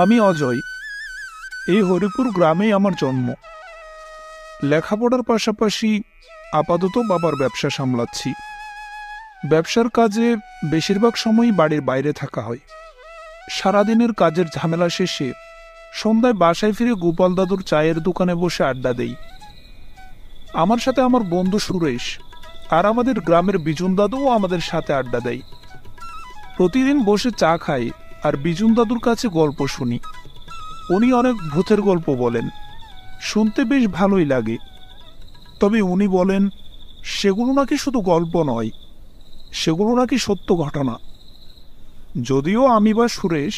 আমি অজয়। এই হরিপুর গ্রামেই আমার জন্ম। লেখাপড়ার পাশাপাশি আপাতত বাবার ব্যবসা সামলাচ্ছি। ব্যবসার কাজে বেশিরভাগ সময়ই বাড়ির বাইরে থাকা হয়। সারাদিনের কাজের ঝামেলা শেষে সন্ধ্যায় বাসায় ফিরে গোপাল দাদুর চায়ের দোকানে বসে আড্ডা দেই। আমার সাথে আমার বন্ধু সুরেশ আর আমাদের গ্রামের বিজুন দাদুও আমাদের সাথে আড্ডা দেয়। প্রতিদিন বসে চা খাই আর বিজুন দাদুর কাছে গল্প শুনি। উনি অনেক ভূতের গল্প বলেন, শুনতে বেশ ভালোই লাগে। তবে উনি বলেন সেগুলো নাকি শুধু গল্প নয়, সেগুলো নাকি সত্য ঘটনা। যদিও আমি বা সুরেশ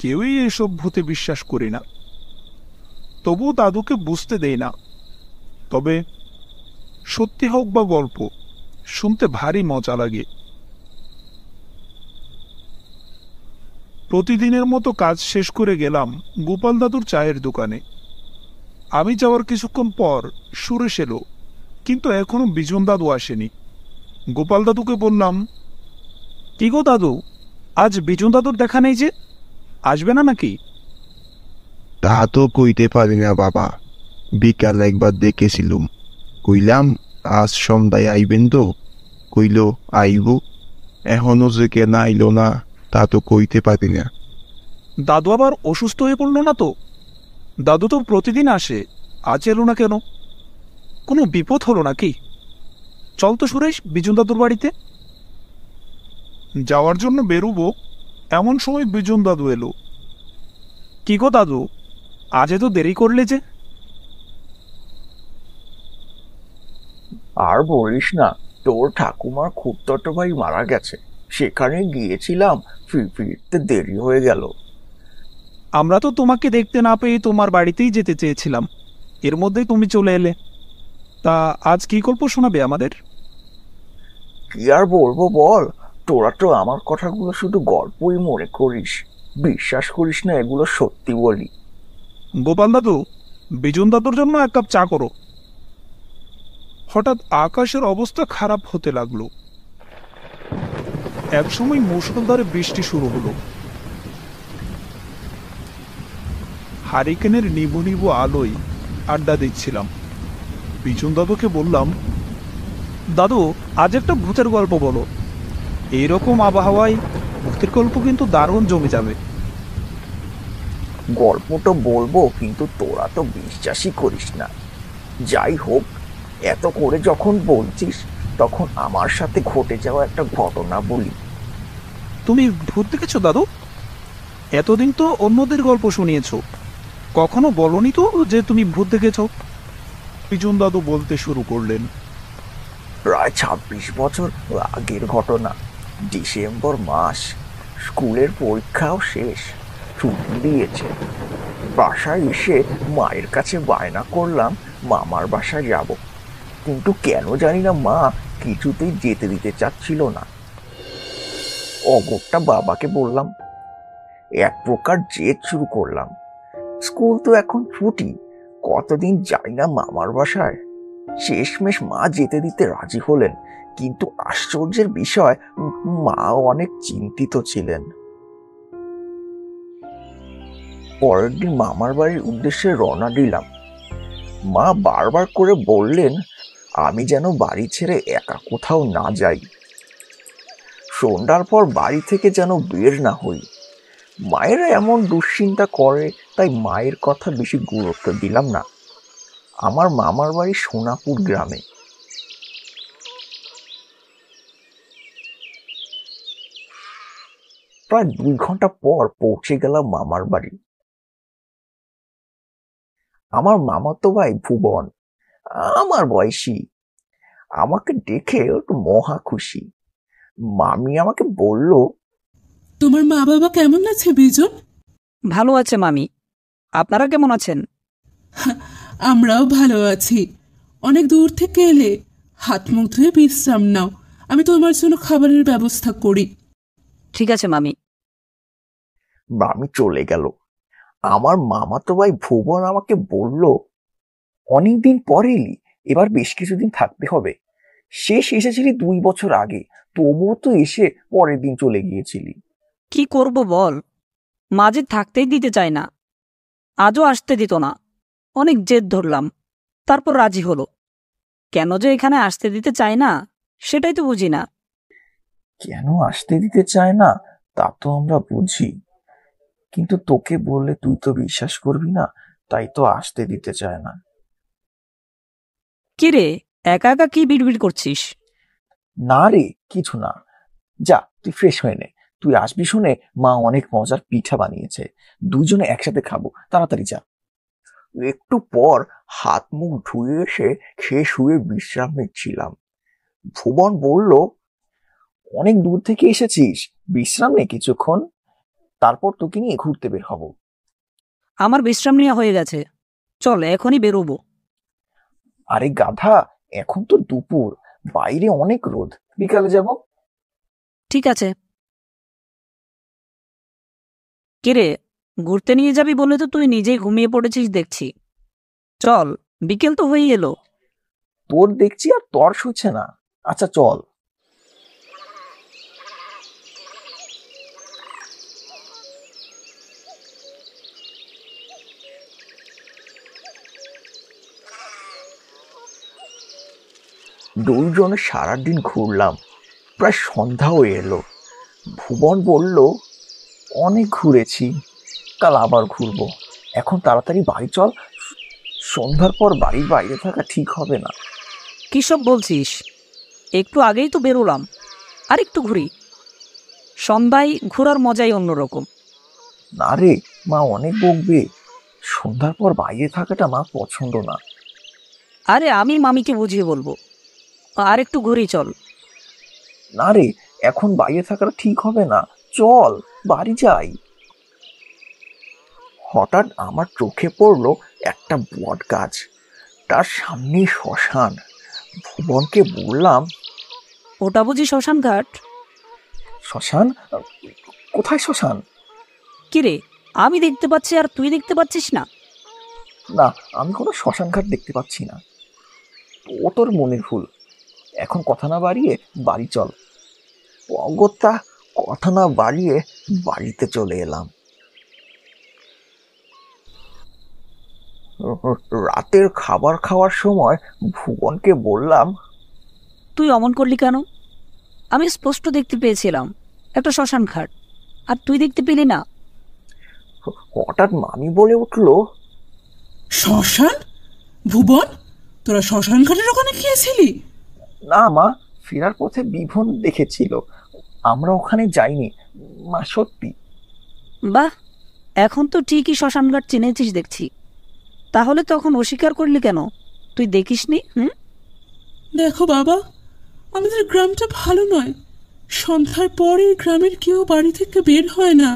কেউই এসব ভূতে বিশ্বাস করি না, তবুও দাদুকে বুঝতে দেই না। তবে সত্যি হোক বা গল্প, শুনতে ভারী মজা লাগে। প্রতিদিনের মতো কাজ শেষ করে গেলাম গোপাল দাদুর চায়ের দোকানে। আমি যাওয়ার কিছুক্ষণ পর সুরেশ এলো, কিন্তু এখনো বিজন দাদু আসেনি। গোপাল দাদুকে বললাম, কি গো দাদু, আজ বিজন দাদুর দেখা নেই যে, আসবে না নাকি? তা তো কইতে পারি না বাবা, বিকাল একবার দেখেছিলুম, কইলাম আজ সন্ধ্যায় আইবেন তো, কইল আইব। এখনো যে কেন আইলো না তা তো কইতে পারি না। দাদু আবার অসুস্থ হয়ে পড়লো না তো? দাদু তো প্রতিদিন আসে, আজ এলো না কেন? কোনো বিপদ হলো নাকি? চল তো সুরেশ বিজন দাদুর বাড়িতে। যাওয়ার জন্য বেরোবো, এমন সময় বিজন দাদু এলো। কি গো দাদু, আজ এত দেরি করলে যে? আর বলিস না, তোর ঠাকুমার খুড়তো ভাই মারা গেছে, সেখানে গিয়েছিলাম, ফিরতে দেরি হয়ে গেল। আমরা তো তোমাকে দেখতে না পেয়ে তোমার বাড়িতেই যেতে চেয়েছিলাম, এর মধ্যেই তুমি চলে এলে। তা আজ কি গল্প শোনাবে আমাদের? কি আর বলবো বল, তোরা তো আমার কথাগুলো শুধু গল্পই মনে করিস, বিশ্বাস করিস না এগুলো সত্যি বলি। গোপাল দাদু, বিজন দাদুর জন্য এক কাপ চা করো। হঠাৎ আকাশের অবস্থা খারাপ হতে লাগলো। একসময় মুষলধারে বৃষ্টি শুরু হলো। হারিকেনের নিবু নিবু আলোয় আড্ডা দিচ্ছিলাম। বিজন দাদুকে বললাম, দাদু আজ একটা ভূতের গল্প বলো। এইরকম আবহাওয়ায় ভূতের গল্প কিন্তু দারুণ জমে যাবে। গল্পটা বলবো, কিন্তু তোরা তো বিশ্বাসই করিস না। যাই হোক, এত করে যখন বলছিস, তখন আমার সাথে ঘটে যাওয়া একটা ঘটনা বলি। তুমি ভূত দেখেছো দাদু? এতদিন তো অন্যদের গল্প শুনিয়েছো, কখনো বলনি তো যে তুমি ভূত দেখেছো। বিজন দাদু বলতে শুরু করলেন। প্রায় 26 বছর আগের ঘটনা। ডিসেম্বর মাস, স্কুলের পরীক্ষাও শেষ, ছুটি দিয়েছে। বাসায় এসে মায়ের কাছে বায়না করলাম মামার বাসায় যাব, কিন্তু কেন জানি না মা কিছুতেই যেতে দিতে চাচ্ছিল না। অগত্যা বাবাকে বললাম, এক প্রকার জেদ শুরু করলাম। স্কুল তো এখন ছুটি, কতদিন যাই না মামার বাসায়। শেষমেশ মা যেতে দিতে রাজি হলেন, কিন্তু আশ্চর্যের বিষয়, মা অনেক চিন্তিত ছিলেন। পরের দিন মামার বাড়ির উদ্দেশ্যে রওনা দিলাম। মা বারবার করে বললেন আমি যেন বাড়ি ছেড়ে একা কোথাও না যাই, সন্ধ্যার পর বাড়ি থেকে যেন বের না হই। মায়েরা এমন দুশ্চিন্তা করে, তাই মায়ের কথা বেশি গুরুত্ব দিলাম না। আমার মামার বাড়ি সোনাপুর গ্রামে। প্রায় 2 ঘন্টা পর পৌঁছে গেলাম মামার বাড়ি। আমার মামাতো ভাই ভুবন, আমার বয়সী, আমাকে দেখে একটু মহা খুশি। মামি আমাকে বলল, তোমার মা বাবা কেমন আছে বিজন? ভালো আছে মামি, আপনারা কেমন আছেন? আমরাও ভালো আছি। অনেক দূর থেকে এলে, হাত মুখ ধুয়ে বিশ্রাম নাও, আমি তোমার জন্য খাবারের ব্যবস্থা করি। ঠিক আছে মামি। মামি চলে গেল। আমার মামাতো ভাই ভুবন আমাকে বলল, অনেকদিন পরে এলি, এবার বেশ কিছুদিন থাকতে হবে। শেষ এসেছিলি 2 বছর আগে, তবুও তো এসে পরের দিন চলে গিয়েছিলি। কি করব বল, মাজিদ থাকতেই দিতে চায় না। আজও আসতে দিত না। অনেক জেদ ধরলাম, তারপর রাজি হলো। কেন যে এখানে আসতে দিতে চায় না সেটাই তো বুঝি না। কেন আসতে দিতে চায় না তা তো আমরা বুঝি, কিন্তু তোকে বললে তুই তো বিশ্বাস করবি না, তাই তো আসতে দিতে চায় না। কি রে, একা একা কি বিড়বিড় করছিস? না রে, কিছু না। যা তুই ফ্রেশ হয়ে নে, তুই আসবি শুনে মা অনেক মজার পিঠা বানিয়েছে, দুইজনে একসাথে খাবো, তাড়াতাড়ি যা। একটু পর হাত মুখ ধুয়ে এসে খেয়ে শুয়ে বিশ্রাম নিচ্ছিলাম। ভুবন বলল, অনেক দূর থেকে এসেছিস, বিশ্রাম নে কিছুক্ষণ, তারপর তোকে নিয়ে ঘুরতে বের হব। আমার বিশ্রাম নেওয়া হয়ে গেছে, চল এখনই বেরোবো। আরে গাধা, এখন তো দুপুর, বাইরে অনেক রোদ, বিকালে যাব। ঠিক আছে। কিরে, ঘুরতে নিয়ে যাবি বলে তো তুই নিজেই ঘুমিয়ে পড়েছিস দেখছি। চল, বিকেল তো হয়ে এলো। তোর দেখছি আর তর সইছে না। আচ্ছা চল। দুইজনে সারাদিন ঘুরলাম, প্রায় সন্ধ্যা হয়ে এলো। ভুবন বলল, অনেক ঘুরেছি, কাল আবার ঘুরবো, এখন তাড়াতাড়ি বাড়ি চল, সন্ধ্যার পর বাড়ির বাইরে থাকা ঠিক হবে না। কি সব বলছিস? একটু আগেই তো বেরোলাম, আর একটু ঘুরি। সন্ধ্যায় ঘোরার মজাই অন্যরকম। না রে, মা অনেক বকবে, সন্ধ্যার পর বাইরে থাকাটা মা পছন্দ না। আরে আমি মামিকে বুঝিয়ে বলবো, আর একটু ঘুরি চল। না রে, এখন বাইরে থাকাটা ঠিক হবে না, চল বাড়ি যাই। হঠাৎ আমার চোখে পড়লো একটা বট গাছ, তার সামনে শ্মশান। ভুবনকে বললাম, ওটা বুঝি শ্মশান ঘাট? শ্মশান? কোথায় শ্মশান? কিরে, আমি দেখতে পাচ্ছি আর তুই দেখতে পাচ্ছিস না? না, আমি কোনো শ্মশান ঘাট দেখতে পাচ্ছি না। ও তোর মনের ভুল, এখন কথা না বাড়িয়ে বাড়ি চল। অগত্যা কথা না বাড়িয়ে বাড়িতে চলে এলাম। রাতের খাবার খাওয়ার সময় ভুবনকে বললাম, তুই অমন করলি কেন? আমি স্পষ্ট দেখতে পেয়েছিলাম একটা শ্মশান ঘাট, আর তুই দেখতে পেলি না? হঠাৎ মামি বলে উঠলো, শ্মশান? ভুবন, তোরা শ্মশান ঘাটের ওখানে গিয়েছিলি? না মা, ফেরার পথে বিভন দেখেছিল, আমরা ওখানে যাইনি মা, সত্যি। বাহ, এখন তো ঠিকই শ্মশান ঘাট চিনেছিস দেখছি। তাহলে তখন অস্বীকার করলি কেন? তুই দেখিসনি? দেখো বাবা, আমাদের গ্রামটা ভালো নয়, সন্ধ্যার পরে গ্রামের কেউ বাড়ি থেকে বের হয় না।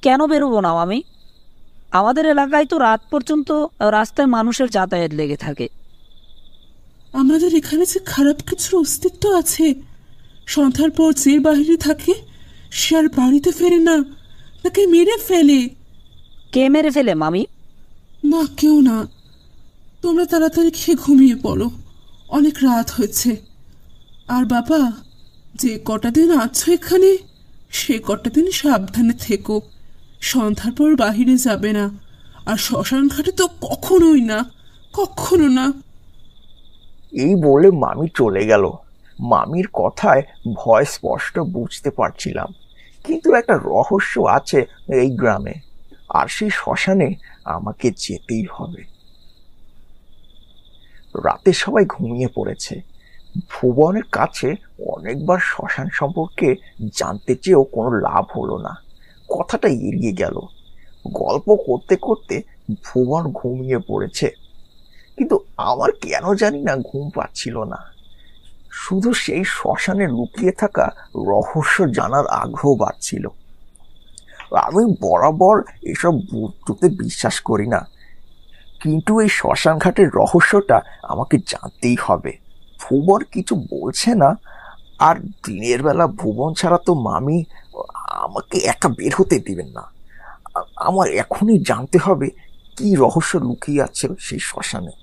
কেন বেরোবো না আমি? আমাদের এলাকায় তো রাত পর্যন্ত রাস্তায় মানুষের যাতায়াত লেগে থাকে। আমাদের এখানে যে খারাপ কিছুর অস্তিত্ব আছে, সন্ধ্যার পর যে বাইরে থাকে সে আর বাড়িতে ফেরে না, তাকে মেরে ফেলে। কে মেরে ফেলে মামি? না, কেউ না। তোমরা তাড়াতাড়ি খেয়ে ঘুমিয়ে পড়ো, অনেক রাত হয়েছে। আর বাবা, যে কটা দিন আছো এখানে সে কটা দিন সাবধানে থেকো, সন্ধ্যার পর বাহিরে যাবে না, আর শ্মশান ঘাটে তো কখনোই না, কখনো না। এই বলে মামি চলে গেল। মামির কথায় ভয় স্পষ্ট বুঝতে পারছিলাম, কিন্তু একটা রহস্য আছে এই গ্রামে, আর সেই শ্মশানে আমাকে যেতেই হবে। রাতে সবাই ঘুমিয়ে পড়েছে। ভুবনের কাছে অনেকবার শ্মশান সম্পর্কে জানতে চেয়েও কোনো লাভ হলো না, কথাটা এড়িয়ে গেল। গল্প করতে করতে ভুবন ঘুমিয়ে পড়েছে, কিন্তু আমার কেন জানি না ঘুম পাচ্ছিল না, শুধু সেই শ্মশানে লুকিয়ে থাকা রহস্য জানার আগ্রহ বাড়ছিল। আমি বরাবর এসব ভূতে বিশ্বাস করি না, কিন্তু এই শ্মশান ঘাটের রহস্যটা আমাকে জানতেই হবে। ভুবন কিছু বলছে না, আর দিনের বেলা ভুবন ছাড়া তো মামি আমাকে একা বের হতে দিবেন না। আমার এখনই জানতে হবে কি রহস্য লুকিয়ে আছে সেই শ্মশানে।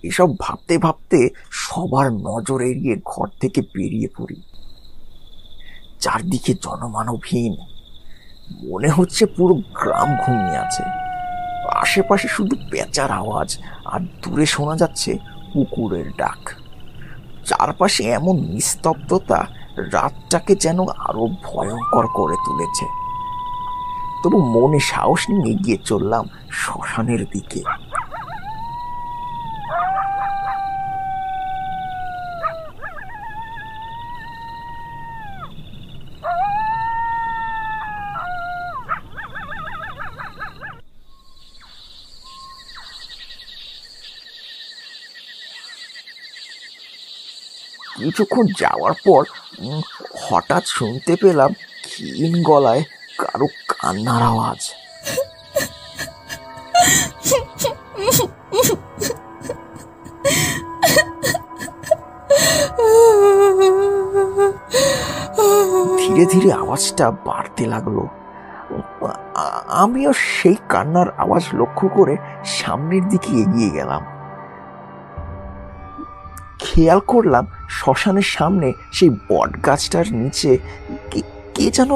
এসব ভাবতে ভাবতে সবার নজর এড়িয়ে ঘর থেকে বেরিয়ে পড়ি। চারদিকে জনমানবহীন, মনে হচ্ছে পুরো গ্রাম ঘুমিয়ে আছে। আশেপাশে শুধু পেঁচার আওয়াজ আর দূরে শোনা যাচ্ছে কুকুরের ডাক। চারপাশে এমন নিস্তব্ধতা রাতটাকে যেন আরো ভয়ঙ্কর করে তুলেছে। তবু মনে সাহস নিয়ে এগিয়ে চললাম শ্মশানের দিকে। কিছুক্ষণ যাওয়ার পর হঠাৎ শুনতে পেলাম ক্ষীণ গলায় কারো কান্নার আওয়াজ। ধীরে ধীরে আওয়াজটা বাড়তে লাগলো। আমিও সেই কান্নার আওয়াজ লক্ষ্য করে সামনের দিকে এগিয়ে গেলাম। খেয়াল করলাম শ্মশানের সামনে সেই বট গাছটার নিচে কে যেন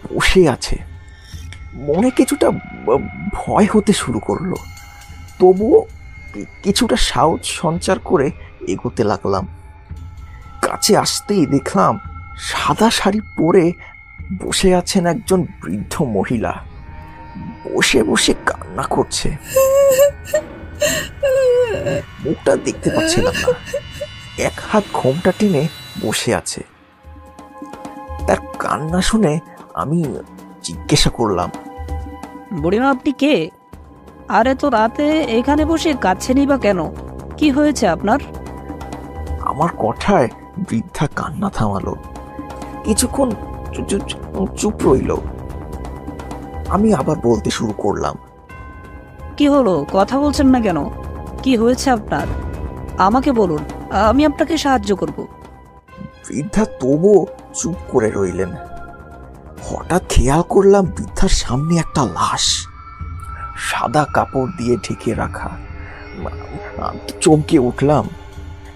বসে আছে। মনে কিছুটা ভয় হতে শুরু করলো, তবুও কিছুটা সাহস সঞ্চার করে এগোতে লাগলাম। কাছে আসতেই দেখলাম সাদা শাড়ি পরে বসে আছেন একজন বৃদ্ধ মহিলা। বসে বসে কান্না করছে। মুখটা দেখতে পাচ্ছিলাম না, এক হাত ঘোমটা টেনে বসে আছে। তার কান্না শুনে আমি জিজ্ঞাসা করলাম, বুড়িমা আপনি কে? আর এত রাতে এখানে বসে কাঁদছেনই বা কেন? কি হয়েছে আপনার? আমার কথায় বৃদ্ধা কান্না থামালো। কিছুক্ষণ চুপ রইল। আমি আবার বলতে শুরু করলাম, কি হলো, কথা বলছেন না কেন? কি হয়েছে আপনার? আমাকে বলুন, আমি আপনাকে সাহায্য করব। বৃদ্ধা তবুও চুপ করে রইলেন। হঠাৎ খেয়াল করলাম বৃদ্ধার সামনে একটা লাশ, সাদা কাপড় দিয়ে ঢেকে রাখা। চমকে উঠলাম,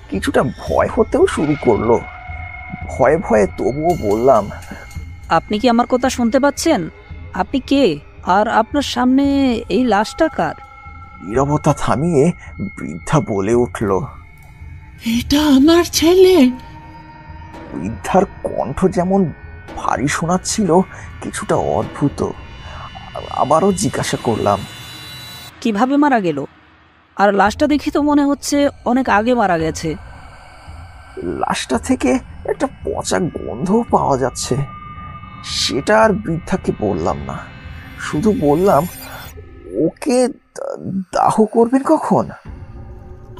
কিছুটা ভয় হতেও শুরু করলো। ভয়ে ভয়ে তবুও বললাম, আপনি কি আমার কথা শুনতে পাচ্ছেন? আপনি কে? আর আপনার সামনে এই লাশটা কার? নীরবতা থামিয়ে বৃদ্ধা বলে উঠল, এটা আমার ছেলে। বৃদ্ধার কণ্ঠ যেমন ভারী শোনাচ্ছিল, কিছুটা অদ্ভুত। আবারও জিজ্ঞাসা করলাম, কিভাবে মারা গেল? আর লাশটা দেখি তো মনে হচ্ছে অনেক আগে মারা গেছে। লাশটা থেকে একটা পচা গন্ধও পাওয়া যাচ্ছে। সেটা আর বৃদ্ধাকে বললাম না, শুধু বললাম, ওকে দাহ করবেন কখন?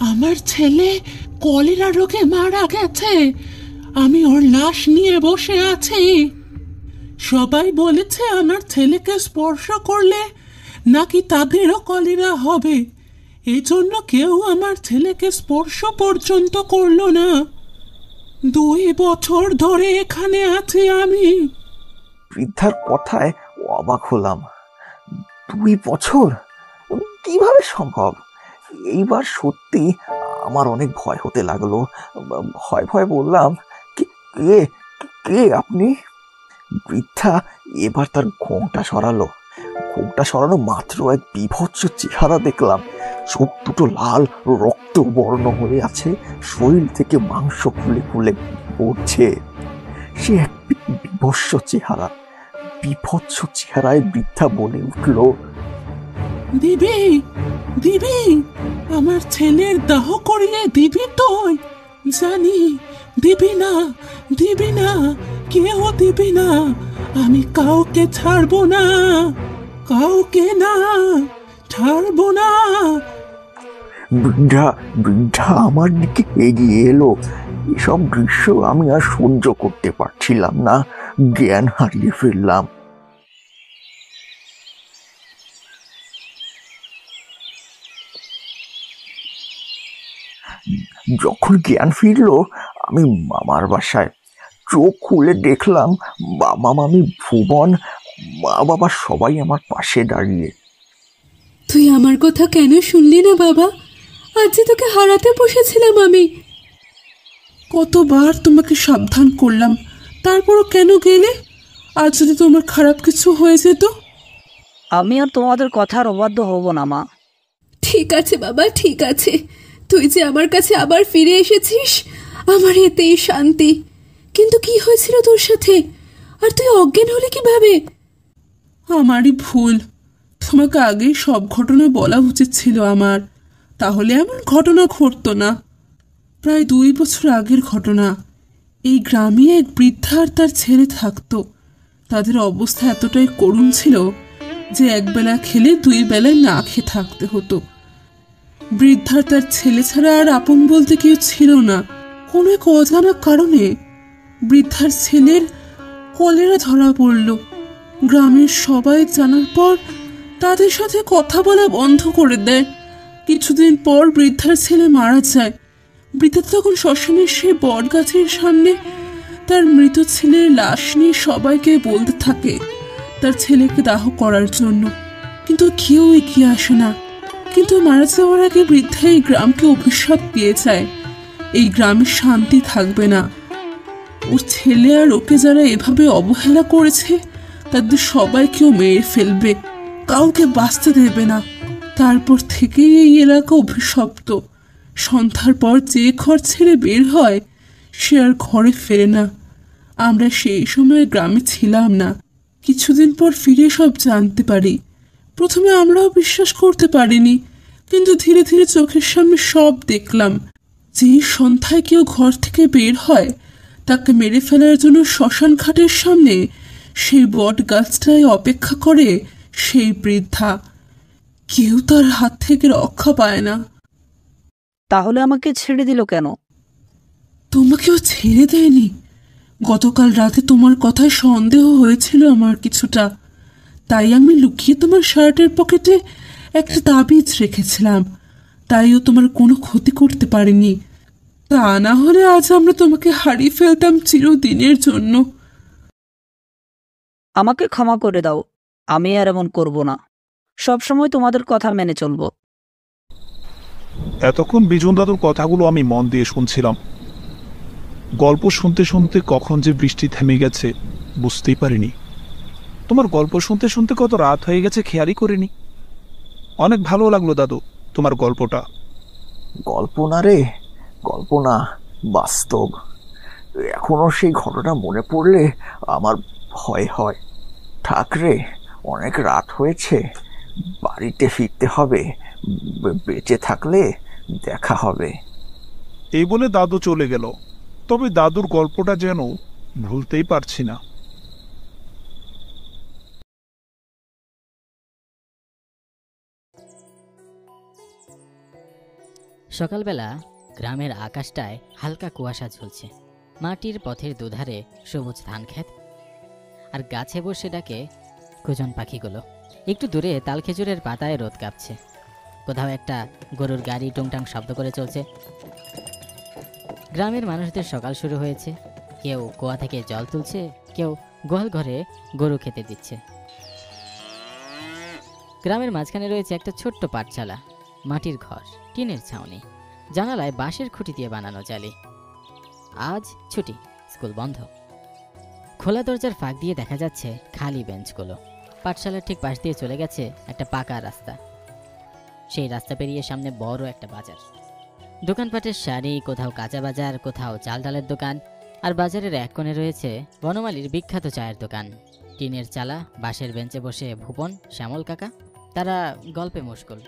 আমার ছেলে কলেরা রোগে মারা গেছে। আমি ওর লাশ নিয়ে বসে আছি। সবাই বলেছে আমার ছেলেকে স্পর্শ করলে নাকি তাদেরও কলেরা হবে। এই জন্য কেউ আমার ছেলেকে স্পর্শ পর্যন্ত করলো না। 2 বছর ধরে এখানে আছি আমি। বৃদ্ধার কথায় অবাক হলাম। 2 বছর? কিভাবে সম্ভব? এইবার সত্যি আমার অনেক ভয় হতে লাগলো। ভয় ভয় বললাম, কে কে আপনি? বৃদ্ধা এবার তার ঘোমটা সরালো। ঘোমটা সরানো মাত্র এক বিভৎস চেহারা দেখলাম। চোখ দুটো লাল রক্ত বর্ণ হয়ে আছে, শরীর থেকে মাংস ফুলে ফুলে পড়ছে। সে এক বিভৎস চেহারা। বিভৎস চেহারায় বৃদ্ধা বলে উঠল, দিবি দিবি আমার ছেলের দাহ করিয়ে দিবি তুই? জানি দিবি না, দিবি না, কেউ দিবি না। আমি কাউকে ছাড়বো না, কাউকে না, ছাড়বো না। বৃদ্ধা আমার দিকে এগিয়ে এলো। এসব দৃশ্য আমি আর সহ্য করতে পারছিলাম না, জ্ঞান হারিয়ে ফেললাম। যখন জ্ঞান ফিরলো, আমি মামার বাসায়। চোখ খুলে দেখলাম বাবা, মামি, ভুবন, মা বাবা সবাই আমার পাশে দাঁড়িয়ে। তুই আমার কথা কেন শুনলি না বাবা? আজ যে তোকে হারাতে বসেছিলাম আমি। কতবার তোমাকে সাবধান করলাম, তারপরও কেন গেলে? আর যদি তোমার খারাপ কিছু হয়ে যেত? আমি আর তোমাদের কথার অবাধ্য হব না মা। ঠিক আছে বাবা, ঠিক আছে। তুই যে আমার কাছে আবার ফিরে এসেছিস, আমার এতেই শান্তি। কিন্তু কি হয়েছিল তোর সাথে? আর তুই অজ্ঞান হলে কিভাবে? আমারই ভুল। তোমাকে আগেই সব ঘটনা বলা উচিত ছিল আমার, তাহলে এমন ঘটনা ঘটতো না। প্রায় 2 বছর আগের ঘটনা। এই গ্রামে এক বৃদ্ধা আর তার ছেলে থাকতো। তাদের অবস্থা এতটাই করুণ ছিল যে একবেলা খেলে 2 বেলায় না খেয়ে থাকতে হতো। বৃদ্ধার তার ছেলে ছাড়া আর আপন বলতে কেউ ছিল না। কোনো এক অজানা কারণে বৃদ্ধার ছেলের কলেরা ধরা পড়ল। গ্রামের সবাই জানার পর তাদের সাথে কথা বলা বন্ধ করে দেয়। কিছুদিন পর বৃদ্ধার ছেলে মারা যায়। বৃদ্ধা তখন শ্মশানের সেই বট গাছের সামনে তার মৃত ছেলের লাশ নিয়ে সবাইকে বলতে থাকে তার ছেলেকে দাহ করার জন্য, কিন্তু কেউ এগিয়ে আসে না। কিন্তু মারা যাওয়ার আগে বৃদ্ধা এই গ্রামকে অভিশাপ দিয়ে যায়, এই গ্রামে শান্তি থাকবে না। ওর ছেলে আর ওকে যারা এভাবে অবহেলা করেছে তাদের সবাইকেও মেরে ফেলবে, কাউকে বাঁচতে দেবে না। তারপর থেকেই এই এলাকা অভিশপ্ত। সন্ধ্যার পর যে ঘর ছেড়ে বের হয় সে আর ঘরে ফেরে না। আমরা সেই সময় গ্রামে ছিলাম না। কিছুদিন পর ফিরে সব জানতে পারি। প্রথমে আমরাও বিশ্বাস করতে পারিনি, কিন্তু ধীরে ধীরে চোখের সামনে সব দেখলাম। যে সন্ধ্যায় কেউ ঘর থেকে বের হয় তাকে মেরে ফেলার জন্য শ্মশান ঘাটের সামনে সেই বট গাছটায় অপেক্ষা করে সেই বৃদ্ধা। কেউ তার হাত থেকে রক্ষা পায় না। তাহলে আমাকে ছেড়ে দিল কেন? তোমাকেও ছেড়ে দেয়নি। গতকাল রাতে তোমার কথায় সন্দেহ হয়েছিল আমার কিছুটা, তাই আমি লুকিয়ে তোমার শার্টের পকেটে একটা তাবিজ রেখেছিলাম। তাইও তোমার কোনো ক্ষতি করতে পারিনি। তা না হলে আজ আমরা তোমাকে হারিয়ে ফেলতাম চিরদিনের জন্য। আমাকে ক্ষমা করে দাও, আমি আর এমন করব না। সবসময় তোমাদের কথা মেনে চলবো। এতক্ষণ বিজন দাদুর কথাগুলো আমি মন দিয়ে শুনছিলাম। গল্প শুনতে শুনতে কখন যে বৃষ্টি থেমে গেছে বুঝতেই পারিনি। তোমার গল্প শুনতে শুনতে কত রাত হয়ে গেছে খেয়ালই করিনি। অনেক ভালো লাগলো দাদু তোমার গল্পটা। গল্প না রে, গল্প না, বাস্তব। এখনো সেই ঘটনা মনে পড়লে আমার ভয় হয়। থাক রে, অনেক রাত হয়েছে, বাড়িতে ফিরতে হবে। বেঁচে থাকলে দেখা হবে। এই বলে দাদু চলে গেল। তবে দাদুর গল্পটা যেন ভুলতেই পারছি না। সকালবেলা গ্রামের আকাশটায় হালকা কুয়াশা ঝুলছে। মাটির পথের দুধারে সবুজ ধান ক্ষেত, আর গাছে বসে ডাকে কুজন পাখিগুলো। একটু দূরে তাল খেজুরের পাতায় রোদ কাঁপছে। কোথাও একটা গরুর গাড়ি টুংটাং শব্দ করে চলছে। গ্রামের মানুষদের সকাল শুরু হয়েছে। কেউ কুয়া থেকে জল তুলছে, কেউ গোয়াল ঘরে গরু খেতে দিচ্ছে। গ্রামের মাঝখানে রয়েছে একটা ছোট্ট পাঠশালা, মাটির ঘর, টিনের ছাউনি, জানালায় বাঁশের খুঁটি দিয়ে বানানো জালি। আজ ছুটি, স্কুল বন্ধ। খোলা দরজার ফাঁক দিয়ে দেখা যাচ্ছে খালি বেঞ্চগুলো। পাঠশালার ঠিক পাশ দিয়ে চলে গেছে একটা পাকা রাস্তা। সেই রাস্তা পেরিয়ে সামনে বড় একটা বাজার। দোকানপাটের সারি, কোথাও কাঁচা বাজার, কোথাও চাল ডালের দোকান। আর বাজারের এক কোণে রয়েছে বনমালীর বিখ্যাত চায়ের দোকান। টিনের চালা, বাঁশের বেঞ্চে বসে ভুবন, শ্যামল কাকা, তারা গল্পে মশগুল।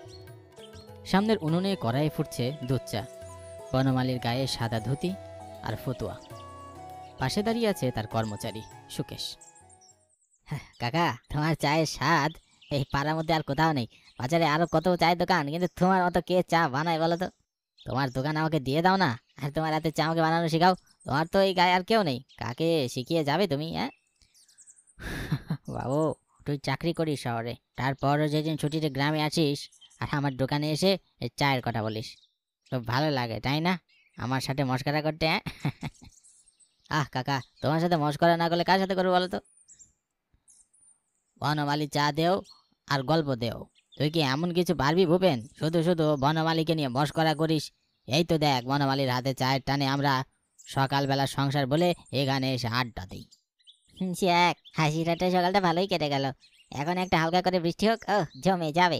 সামনের উনুনে কড়াইয়ে ফুটছে দুধ চা। বনমালীর গায়ে সাদা ধুতি আর ফতুয়া। পাশে দাঁড়িয়ে আছে তার কর্মচারী সুকেশ। কাকা, তোমার চায়ের স্বাদ এই পাড়ার মধ্যে আর কোথাও নেই। বাজারে আরো কত চায়ের দোকান, কিন্তু তোমার মতো কে চা বানায় বলো তো? তোমার দোকান আমাকে দিয়ে দাও না, আর তোমার হাতে চা আমাকে বানানো শেখাও। তোমার তো এই গায়ে আর কেউ নেই, কাকে শিখিয়ে যাবে তুমি? হ্যাঁ বাবু, তুই চাকরি করিস শহরে, তারপরও যেদিন ছুটিতে গ্রামে আসিস আর আমার দোকানে এসে এই চায়ের কথা বলিস, খুব ভালো লাগে তাই না আমার সাথে মস্করা করতে? হ্যাঁ আহ কাকা, তোমার সাথে মস্করা না করলে কার সাথে করবো বলো তো? বনমালী চা দেও আর গল্প দেও। তুই কি এমন কিছু পারবি ভূপেন, শুধু শুধু বনমালীকে নিয়ে মস্করা করিস? এই তো দেখ, বনমালীর হাতে চায়ের টানে আমরা সকালবেলা সংসার বলে এখানে এসে আড্ডা দিই। যাক, হাসি ঠাট্টা সকালটা ভালোই কেটে গেল। এখন একটা হালকা করে বৃষ্টি হোক, ও জমে যাবে।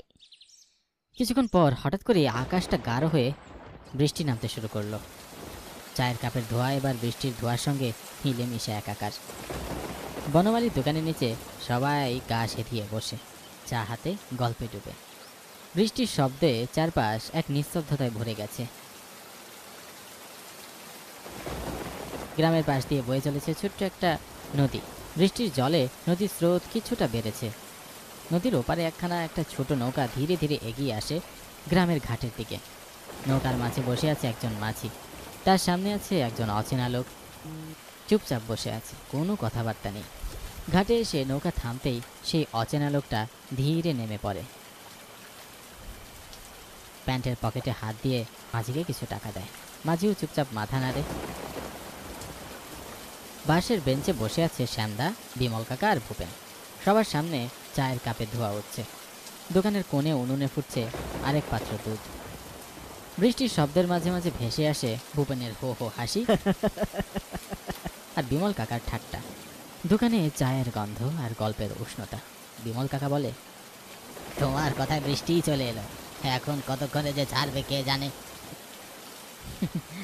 কিছুক্ষণ পর হঠাৎ করে আকাশটা গাঢ় হয়ে বৃষ্টি নামতে শুরু করলো। চায়ের কাপের ধোঁয়া এবার বৃষ্টির ধোঁয়ার সঙ্গে মিলেমিশে একাকার। বনমালীর দোকানের নিচে সবাই গা সেধিয়ে বসে, চা হাতে গল্পে ডুবে। বৃষ্টির শব্দে চারপাশ এক নিস্তব্ধতায় ভরে গেছে। গ্রামের পাশ দিয়ে বয়ে চলেছে ছোট্ট একটা নদী। বৃষ্টির জলে নদীর স্রোত কিছুটা বেড়েছে। নদীর ওপারে একটা ছোট নৌকা ধীরে ধীরে এগিয়ে আসে গ্রামের ঘাটের দিকে। নৌকার মাঝে বসে আছে একজন মাঝি, তার সামনে আছে একজন অচেনা লোক। চুপচাপ বসে আছে, কোনো কথাবার্তা নেই। ঘাটে এসে নৌকা থামতেই সেই অচেনা লোকটা ধীরে নেমে পড়ে। প্যান্টের পকেটে হাত দিয়ে মাঝিকে কিছু টাকা দেয়। মাঝিও চুপচাপ মাথা নাড়ে। বাঁশের বেঞ্চে বসে আছে শ্যামদা, বিমল কাকা আর ভূপেন। সবার সামনে চায়ের কাপে ধোয়া উঠছে। দোকানের কোণে উনুনে ফুটছে আরেক পাত্র দুধ। বৃষ্টির শব্দের মাঝে মাঝে ভেসে আসে ভূপেনের হো হো হাসি আর বিমল কাকার ঠাট্টা। দোকানে চায়ের গন্ধ আর গল্পের উষ্ণতা। বিমল কাকা বলে, তোমার কথায় বৃষ্টিই চলে এলো, এখন কতক্ষণে যে ছাড়বে কে জানে।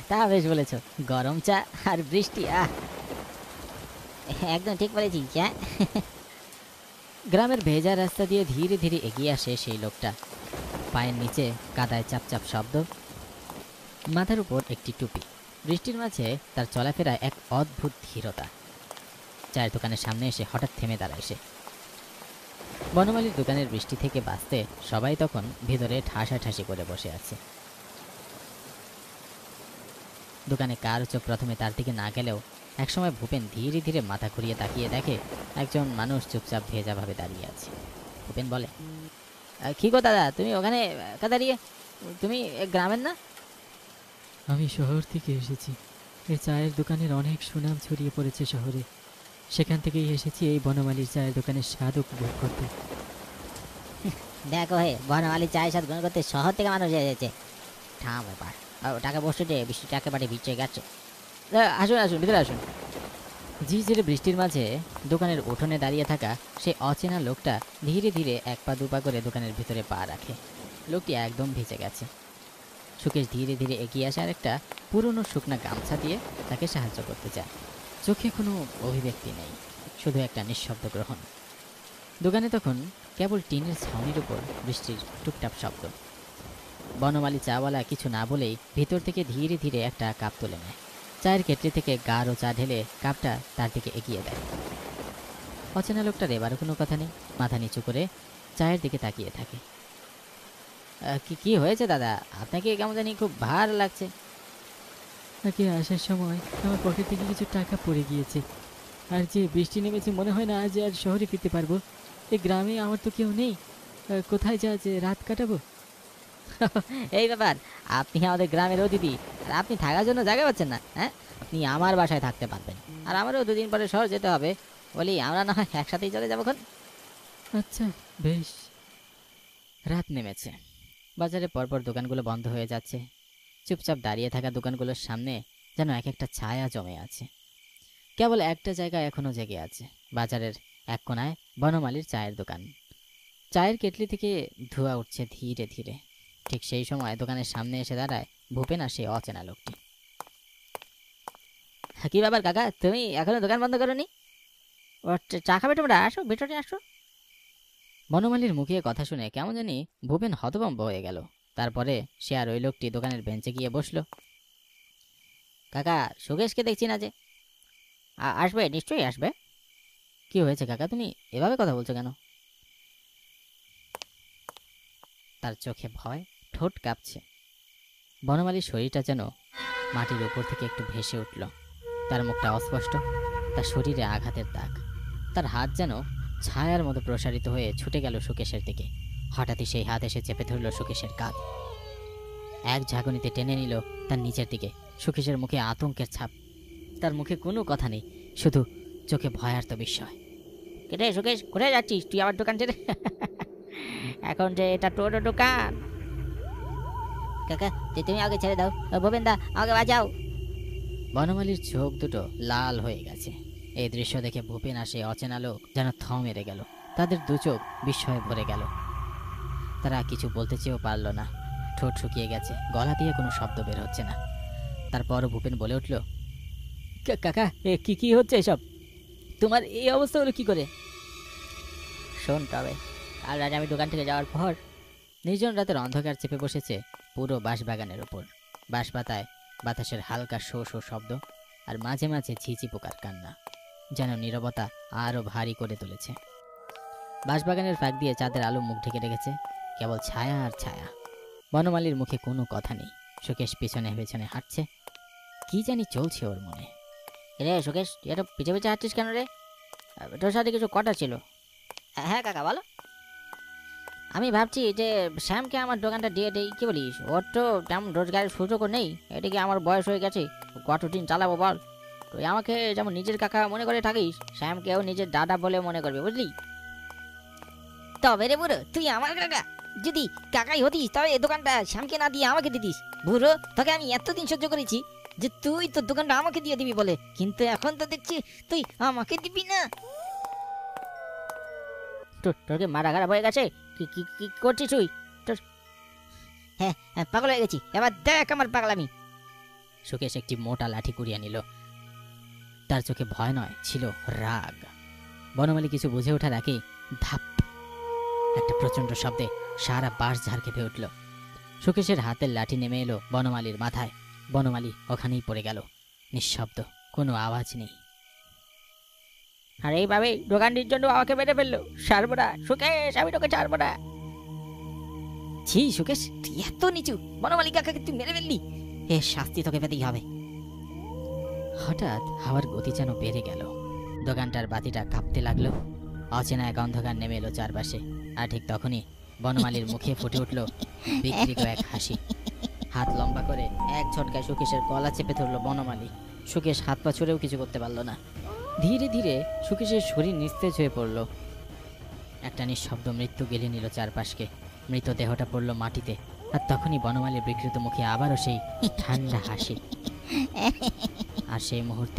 তা বেশ বলেছ, গরম চা আর বৃষ্টি, আহ, একদম ঠিক বলেছি। হ্যাঁ, গ্রামের ভেজা রাস্তা দিয়ে ধীরে ধীরে এগিয়ে আসে সেই লোকটা। পায়ের নিচে কাদায় চাপচাপ শব্দ, মাথার উপর একটি টুপি। বৃষ্টির মাঝে তার চলাফেরায় এক অদ্ভুত ধীরতা। চায়ের দোকানের সামনে এসে হঠাৎ থেমে দাঁড়ায় সে। বনমালীর দোকানের বৃষ্টি থেকে বাঁচতে সবাই তখন ভেতরে ঠাসাঠাসি করে বসে আছে। দোকানে কার চোখ প্রথমে তার দিকে না গেলেও একসময় ভূপেন ধীরে ধীরে মাথা ঘুরিয়ে তাকিয়ে দেখে একজন মানুষ চুপচাপ ভেজাভাবে দাঁড়িয়ে আছে। ভূপেন বলে, কি গো দাদা, তুমি ওখানে দাঁড়িয়ে, তুমি গ্রামের না? আমি শহর থেকে এসেছি। এই চায়ের দোকানের অনেক সুনাম ছড়িয়ে পড়েছে শহরে। সেখান থেকেই এসেছি এই বনমালীর চায়ের দোকানের স্বাদ উপভোগ করতে। দেখো হে, বনমালী চায়ের সাথে গ্রহণ করতে শহর থেকে মানুষ এসেছে। ঠাম ব্যাপার, টাকা বসে যে বৃষ্টিটা একেবারে ভিজে গেছে। আসুন আসুন, ভিতরে আসুন। ঝিরঝিরে বৃষ্টির মাঝে দোকানের উঠোনে দাঁড়িয়ে থাকা সেই অচেনা লোকটা ধীরে ধীরে এক পা দুপা করে দোকানের ভিতরে পা রাখে। লোকটি একদম ভিজে গেছে। সুকেশ ধীরে ধীরে এগিয়ে আসে আর একটা পুরনো শুকনা গামছা দিয়ে তাকে সাহায্য করতে চায়। চোখে কোনো অভিব্যক্তি নেই, শুধু একটা নিঃশব্দ গ্রহণ। দোকানে তখন কেবল টিনের ছাউনির উপর বৃষ্টির টুকটাপ শব্দ। বনমালী চাওয়ালা কিছু না বলেই ভিতর থেকে ধীরে ধীরে একটা কাপ তুলে নেয়। চায়ের কেটলি থেকে গাঢ় চা ঢেলে কাপটা তার দিকে এগিয়ে দেয়। অচেনা লোকটার এবারও কোনো কথা নেই, মাথা নিচু করে চায়ের দিকে তাকিয়ে থাকে। কি হয়েছে দাদা, আপনাকে কেমন জানি খুব ভার লাগছে? তাকে আসার সময় আমার পকেট থেকে কিছু টাকা পড়ে গিয়েছে। আর যে বৃষ্টি নেমেছে, মনে হয় না আজ আর শহরে ফিরতে পারবো। এই গ্রামে আমার তো কেউ নেই, কোথায় যা যে রাত কাটাবো? এই ব্যাপার, আপনি আমাদের গ্রামের অতিথি আর আপনি থাকার জন্য জায়গা পাচ্ছেন না? হ্যাঁ, আপনি আমার বাসায় থাকতে পারবেন, আর আমারও দুদিন পরে শহর যেতে হবে। বলি, আমরা না হয় একসাথেই চলে যাবো। আচ্ছা বেশ। রাত নেমেছে। বাজারে পরপর দোকানগুলো বন্ধ হয়ে যাচ্ছে। চুপচাপ দাঁড়িয়ে থাকা দোকানগুলোর সামনে যেন এক একটা ছায়া জমে আছে। কেবল একটা জায়গা এখনো জেগে আছে, বাজারের এক কোনায় বনমালীর চায়ের দোকান। চায়ের কেটলি থেকে ধোঁয়া উঠছে ধীরে ধীরে। ঠিক সেই সময় দোকানের সামনে এসে দাঁড়ায় ভূপেন আর সেই অচেনা লোকটি। কি ব্যাপার কাকা, তুমি এখনো দোকান বন্ধ করোনি? চা খাবে তোমরা? আসো, ভেতরে আসো। বনমালীর মুখে কথা শুনে কেমন জানি ভূপেন হতভম্ব হয়ে গেল। তারপরে সে আর ওই লোকটি দোকানের বেঞ্চে গিয়ে বসলো। কাকা, সুকেশকে দেখছি না যে। আসবে, নিশ্চয়ই আসবে। কি হয়েছে কাকা, তুমি এভাবে কথা বলছো কেন? তার চোখে ভয়, ঠোঁট কাঁপছে। বনমালীর শরীরটা যেন মাটির উপর থেকে একটু ভেসে উঠল। তার মুখটা অস্পষ্ট, তার শরীরে আঘাতের দাগ। তার হাত যেন ছায়ার মতো প্রসারিত হয়ে ছুটে গেল সুকেশের দিকে। হঠাৎই সেই হাত এসে চেপে ধরল সুকেশের কাঁধ, এক ঝাঁকুনিতে টেনে নিল তার নিচের দিকে। সুকেশের মুখে আতঙ্কের ছাপ, তার মুখে কোনো কথা নেই, শুধু চোখে ভয়ার্ত বিস্ময়। কেটে সুকেশ, কোথায় যাচ্ছিস তুই আমার দোকান ছেড়ে? এখন যে এটা তোর দোকান। কাকা, তুমি আগে ছেড়ে দাও, ভূপেন দা আমাকে বাঁচাও। বনমালীর চোখ দুটো লাল হয়ে গেছে। এই দৃশ্য দেখে ভূপেন আর সেই অচেনা লোক যেন থ মেরে গেল। তাদের দু চোখ বিস্ময়ে ভরে গেল। তারা কিছু বলতে চেয়েও পারল না। ঠোঁট শুকিয়ে গেছে, গলা দিয়ে কোনো শব্দ বের হচ্ছে না। তারপর ভূপেন বলে উঠল, কাকা কি কি হচ্ছে এসব? তোমার এই অবস্থা হলো কি করে? শোন তবে, কাল রাতে আমি দোকান থেকে যাওয়ার পর নির্জন রাতের অন্ধকার চেপে বসেছে পুরো বাঁশবাগানের ওপর। বাঁশপাতায় বাতাসের হালকা শো শো শব্দ, আর মাঝে মাঝে ঝিঝি পোকার কান্না যেন নীরবতা আরও ভারী করে তুলেছে। বাঁশবাগানের ফাঁক দিয়ে চাঁদের আলো মুখ ঢেকে রেখেছে, কেবল ছায়া আর ছায়া। বনমালীর মুখে কোনো কথা নেই। সুকেশ পেছনে পেছনে হাঁটছে, কি জানি চলছে ওর মনে। রে সুকেশ, তুই এত পিছে পিছে হাঁটছিস কেন রে? তোর সাথে কিছু কথা ছিল। হ্যাঁ কাকা বলো। আমি ভাবছি যে শ্যামকে আমার দোকানটা দিয়ে দেই, কি বলিস? ওর তো তেমন রোজগারের সুযোগও নেই, এদিকে আমার বয়স হয়ে গেছে, কতদিন চালাবো বল? তুই আমাকে যেমন নিজের কাকা মনে করে থাকিস, শ্যামকেও নিজের দাদা বলে মনে করবে, বুঝলি? তবে রে বুড়ো, তুই আমার কাকা? যদি কাকাই হতিস তবে এই দোকানটা শ্যামকে না দিয়ে আমাকে দিতিস। বুড়ো, তোকে আমি এতদিন সহ্য করেছি যে তুই তোর দোকানটা আমাকে দিয়ে দিবি বলে, কিন্তু এখন তো দেখছি তুই আমাকে দিবি না। তোকে মারা খারাপ হয়ে গেছে? কি কি কি করছিস তুই? তোর হ্যাঁ পাগল হয়ে গেছি, এবার দেখ আমার পাগলামি। সুকেশ একটি মোটা লাঠি কুড়িয়ে নিল। তার চোখে ভয় নয়, ছিল রাগ। বনমালী কিছু বুঝে ওঠার আগে ধাপ একটা প্রচণ্ড শব্দে সারা বাঁশ ঝাড় কেঁপে উঠল। সুকেশের হাতের লাঠি নেমে এলো বনমালীর মাথায়। বনমালী ওখানেই পড়ে গেল, নিঃশব্দ, কোনো আওয়াজ নেই। আর এইভাবে দোকানটির জন্য আমাকে মেরে ফেললো। ছাড়বো না সুকেশ, আমি তোকে ছাড়বো না। ছি সুকেশ, তুই এত নিচু! বনমালী কাকাকে তুই মেরে ফেললি, এর শাস্তি তোকে পেতেই হবে। হঠাৎ হাওয়ার গতি যেন বেড়ে গেল। দোকানটার বাতিটা কাঁপতে লাগলো। অচেনা এক অন্ধকার নেমে এলো চারপাশে। আর ঠিক তখনই বনমালীর মুখে ফুটে উঠল বিকৃত এক হাসি। হাত লম্বা করে এক ঝটকায় সুকেশের গলা চেপে ধরলো বনমালী। সুকেশ হাত পা ছুঁড়েও কিছু করতে পারল না। ধীরে ধীরে সুকেশের শরীর নিস্তেজ হয়ে পড়ল। একটা নিঃশব্দ মৃত্যু গেলে নিল চারপাশকে। মৃতদেহটা পড়ল মাটিতে। আর তখনই বনমালীর বিকৃত মুখে আবারও সেই ঠান্ডা হাসি। আর সেই মুহূর্তে